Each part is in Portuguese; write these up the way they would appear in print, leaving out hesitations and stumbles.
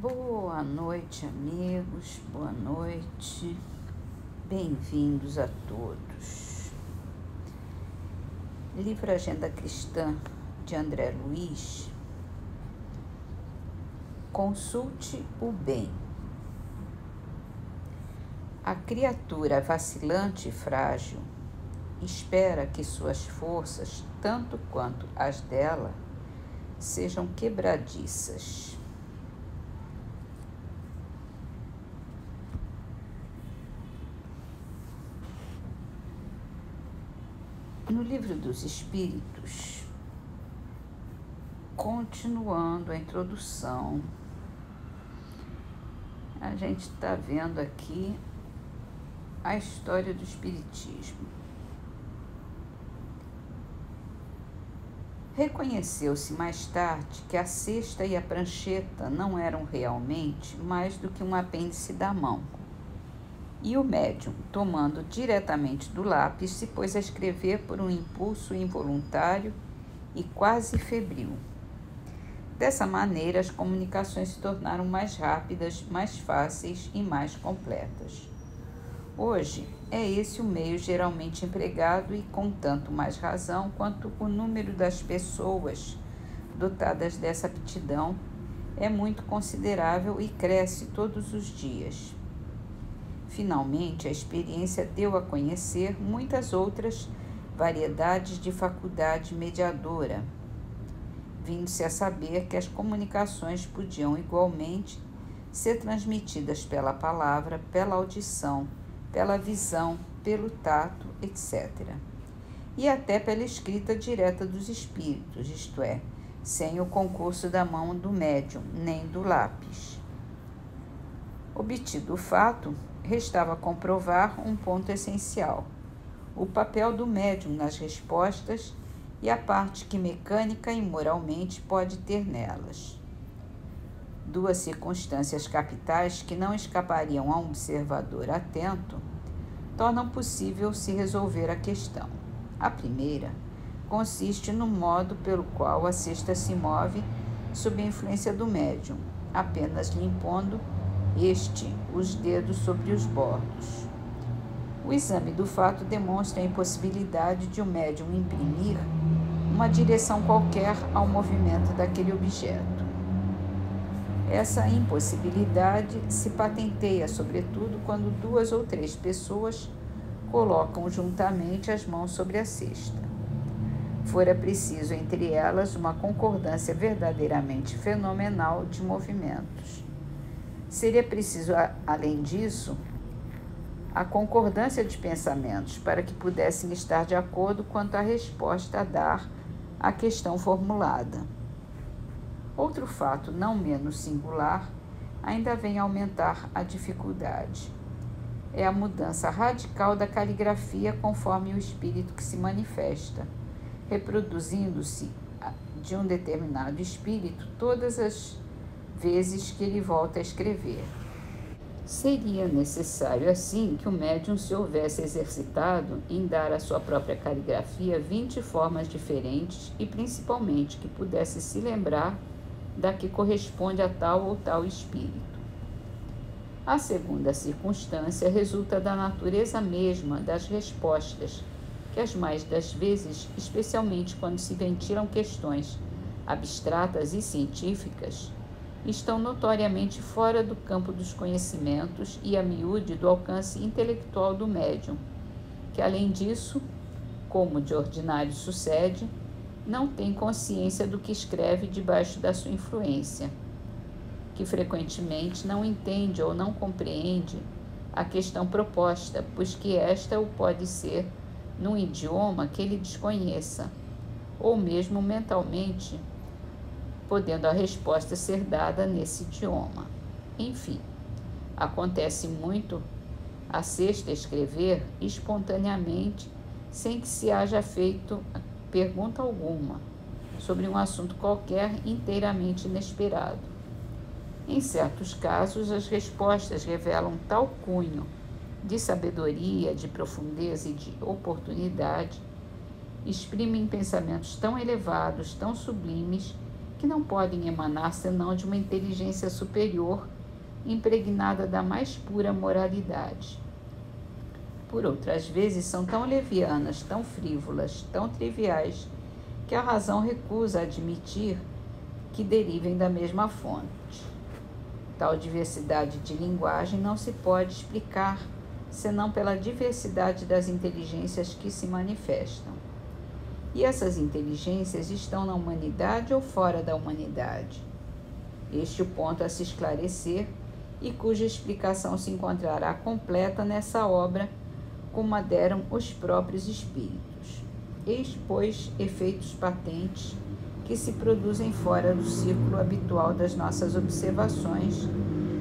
Boa noite, amigos, boa noite, bem-vindos a todos. Livro Agenda Cristã, de André Luiz. Consulte o bem. A criatura vacilante e frágil espera que suas forças, tanto quanto as dela, sejam quebradiças. No Livro dos Espíritos, continuando a introdução, a gente está vendo aqui a história do Espiritismo. Reconheceu-se mais tarde que a cesta e a prancheta não eram realmente mais do que um apêndice da mão. E o médium, tomando diretamente do lápis, se pôs a escrever por um impulso involuntário e quase febril. Dessa maneira, as comunicações se tornaram mais rápidas, mais fáceis e mais completas. Hoje, é esse o meio geralmente empregado e com tanto mais razão quanto o número das pessoas dotadas dessa aptidão é muito considerável e cresce todos os dias. Finalmente, a experiência deu a conhecer muitas outras variedades de faculdade mediadora, vindo-se a saber que as comunicações podiam igualmente ser transmitidas pela palavra, pela audição, pela visão, pelo tato, etc. E até pela escrita direta dos espíritos, isto é, sem o concurso da mão do médium, nem do lápis. Obtido o fato, restava comprovar um ponto essencial: o papel do médium nas respostas e a parte que mecânica e moralmente pode ter nelas. Duas circunstâncias capitais que não escapariam a um observador atento tornam possível se resolver a questão. A primeira consiste no modo pelo qual a cesta se move sob a influência do médium, apenas lhe impondo os dedos sobre os bordos. O exame do fato demonstra a impossibilidade de o médium imprimir uma direção qualquer ao movimento daquele objeto. Essa impossibilidade se patenteia, sobretudo, quando duas ou três pessoas colocam juntamente as mãos sobre a cesta. Fora preciso entre elas uma concordância verdadeiramente fenomenal de movimentos. Seria preciso, além disso, a concordância de pensamentos para que pudessem estar de acordo quanto à resposta a dar à questão formulada. Outro fato não menos singular ainda vem aumentar a dificuldade. É a mudança radical da caligrafia conforme o espírito que se manifesta, reproduzindo-se de um determinado espírito todas as vezes que ele volta a escrever. Seria necessário, assim, que o médium se houvesse exercitado em dar à sua própria caligrafia 20 formas diferentes e, principalmente, que pudesse se lembrar da que corresponde a tal ou tal espírito. A segunda circunstância resulta da natureza mesma das respostas, que as mais das vezes, especialmente quando se ventilam questões abstratas e científicas, estão notoriamente fora do campo dos conhecimentos e a miúde do alcance intelectual do médium, que, além disso, como de ordinário sucede, não tem consciência do que escreve debaixo da sua influência, que frequentemente não entende ou não compreende a questão proposta, pois que esta o pode ser num idioma que ele desconheça, ou mesmo mentalmente, podendo a resposta ser dada nesse idioma. Enfim, acontece muito a cesta escrever espontaneamente, sem que se haja feito pergunta alguma, sobre um assunto qualquer inteiramente inesperado. Em certos casos, as respostas revelam tal cunho de sabedoria, de profundeza e de oportunidade, exprimem pensamentos tão elevados, tão sublimes, que não podem emanar senão de uma inteligência superior, impregnada da mais pura moralidade. Por outras vezes, são tão levianas, tão frívolas, tão triviais, que a razão recusa admitir que derivem da mesma fonte. Tal diversidade de linguagem não se pode explicar senão pela diversidade das inteligências que se manifestam. E essas inteligências estão na humanidade ou fora da humanidade? Este é o ponto a se esclarecer e cuja explicação se encontrará completa nessa obra, como a deram os próprios espíritos. Eis, pois, efeitos patentes que se produzem fora do círculo habitual das nossas observações,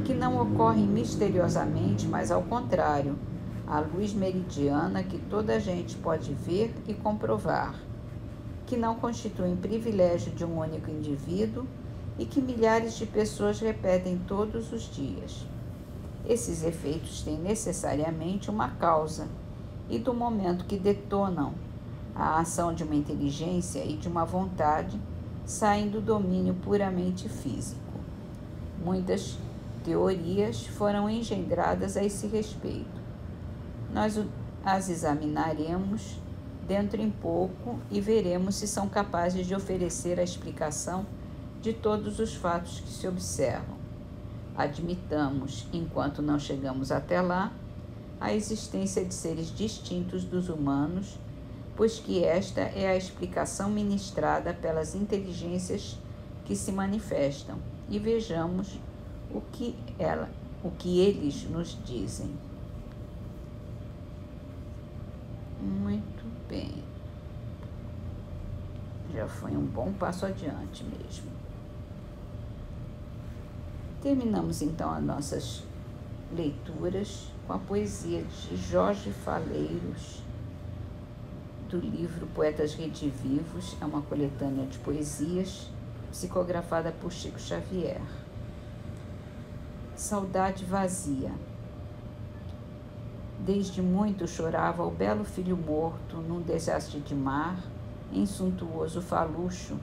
que não ocorrem misteriosamente, mas ao contrário, à luz meridiana que toda a gente pode ver e comprovar, que não constituem privilégio de um único indivíduo e que milhares de pessoas repetem todos os dias. Esses efeitos têm necessariamente uma causa, e do momento que detonam a ação de uma inteligência e de uma vontade, saem do domínio puramente físico. Muitas teorias foram engendradas a esse respeito. Nós as examinaremos dentro em pouco e veremos se são capazes de oferecer a explicação de todos os fatos que se observam. Admitamos, enquanto não chegamos até lá, a existência de seres distintos dos humanos, pois que esta é a explicação ministrada pelas inteligências que se manifestam, e vejamos o que eles nos dizem. Muito bem. Já foi um bom passo adiante mesmo. Terminamos então as nossas leituras com a poesia de Jorge Faleiros, do livro Poetas Redivivos. É uma coletânea de poesias psicografada por Chico Xavier. Saudade vazia. Desde muito chorava o belo filho morto num desastre de mar, em suntuoso falucho.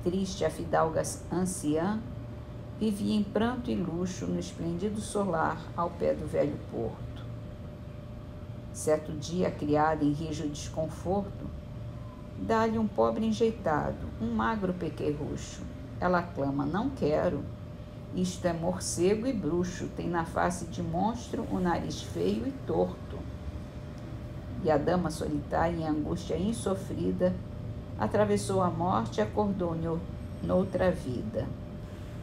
Triste a fidalga anciã vivia em pranto e luxo no esplêndido solar ao pé do velho porto. Certo dia, a criada em rijo desconforto, dá-lhe um pobre enjeitado, um magro pequerrucho. Ela clama: não quero, isto é morcego e bruxo, tem na face de monstro o nariz feio e torto. E a dama solitária, em angústia insofrida, atravessou a morte e acordou noutra vida,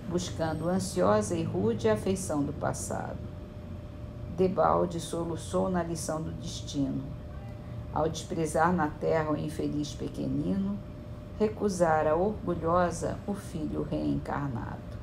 buscando ansiosa e rude a afeição do passado. Debalde soluçou na lição do destino, ao desprezar na terra o infeliz pequenino, recusara orgulhosa o filho reencarnado.